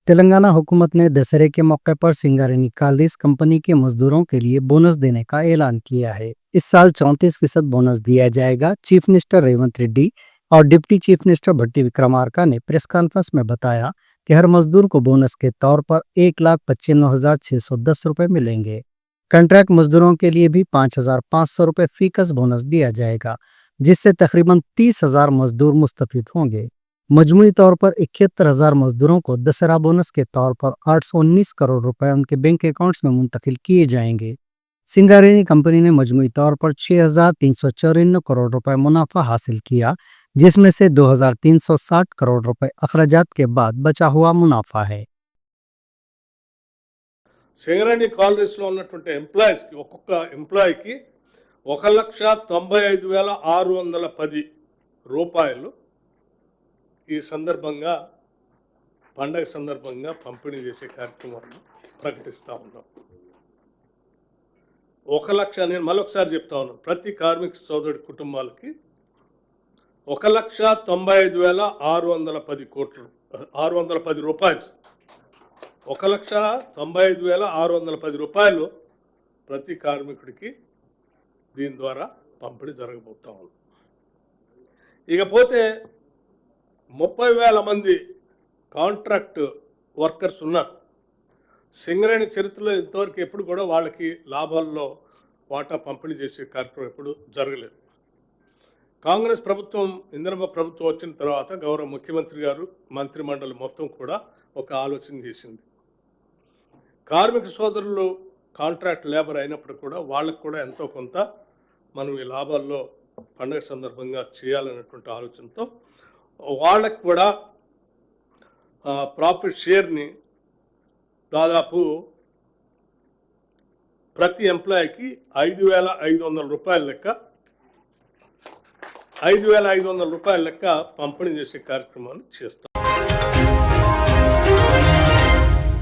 तेलंगाना हुकूमत ने दशहरे के मौके पर सिंगारेनी कालीस कंपनी के मजदूरों के लिए बोनस देने का ऐलान किया है। इस साल 34% बोनस दिया जाएगा। चीफ मिनिस्टर रेवंत रेड्डी और डिप्टी चीफ मिनिस्टर भट्टी विक्रमार्का ने प्रेस कॉन्फ्रेंस में बताया कि हर मजदूर को बोनस के तौर पर 1,95,610 रुपए मिलेंगे। कॉन्ट्रैक्ट मजदूरों के लिए भी 5,500 रुपए फीकस बोनस दिया जाएगा, जिससे तकरीबन 30,000 मजदूर मुस्तफिद होंगे। मजमूई तौर पर 71,000 मजदूरों को दशहरा बोनस के तौर पर 819 करोड़ रुपए उनके बैंक अकाउंट्स में मुंतकिल किए जाएंगे। सिंगारेनी कंपनी ने मजमूई तौर पर 6,394 करोड़ रुपए मुनाफा हासिल किया, जिसमें से 2,360 करोड़ रुपए अखराजात के बाद बचा हुआ मुनाफा है। సింగరేణి కాలనీస్లో ఉన్నటువంటి ఎంప్లాయీస్కి ఒక్కొక్క ఎంప్లాయీకి 1,95,610 రూపాయలు ఈ సందర్భంగా పండగ సందర్భంగా పంపిణీ చేసే కార్యక్రమాన్ని ప్రకటిస్తూ ఉన్నాం. 1,00,000 నేను మళ్ళొకసారి చెప్తా ఉన్నాను, ప్రతి కార్మిక సోదరుడి కుటుంబాలకి 1,95,610 రూపాయలు 1,95,610 రూపాయలు ప్రతి కార్మికుడికి దీని ద్వారా పంపిణీ జరగబోతా ఉంది. ఇకపోతే 30,000 మంది కాంట్రాక్ట్ వర్కర్స్ ఉన్నారు. సింగరేణి చరిత్రలో ఇంతవరకు ఎప్పుడు కూడా వాళ్ళకి లాభాల్లో వాటా పంపిణీ చేసే కార్యక్రమం ఎప్పుడు జరగలేదు. కాంగ్రెస్ ప్రభుత్వం, ఇందిరమ్మ ప్రభుత్వం వచ్చిన తర్వాత గౌరవ ముఖ్యమంత్రి గారు, మంత్రిమండలి మొత్తం కూడా ఒక ఆలోచన చేసింది. కార్మిక సోదరులు కాంట్రాక్ట్ లేబర్ అయినప్పుడు కూడా వాళ్ళకు కూడా ఎంతో కొంత మనం ఈ లాభాల్లో పండుగ సందర్భంగా చేయాలనేటువంటి ఆలోచనతో వాళ్ళకు కూడా ప్రాఫిట్ షేర్ని దాదాపు ప్రతి ఎంప్లాయీకి 5,500 రూపాయల లెక్క 5,500 రూపాయల లెక్క పంపిణీ చేసే కార్యక్రమాన్ని చేస్తాం.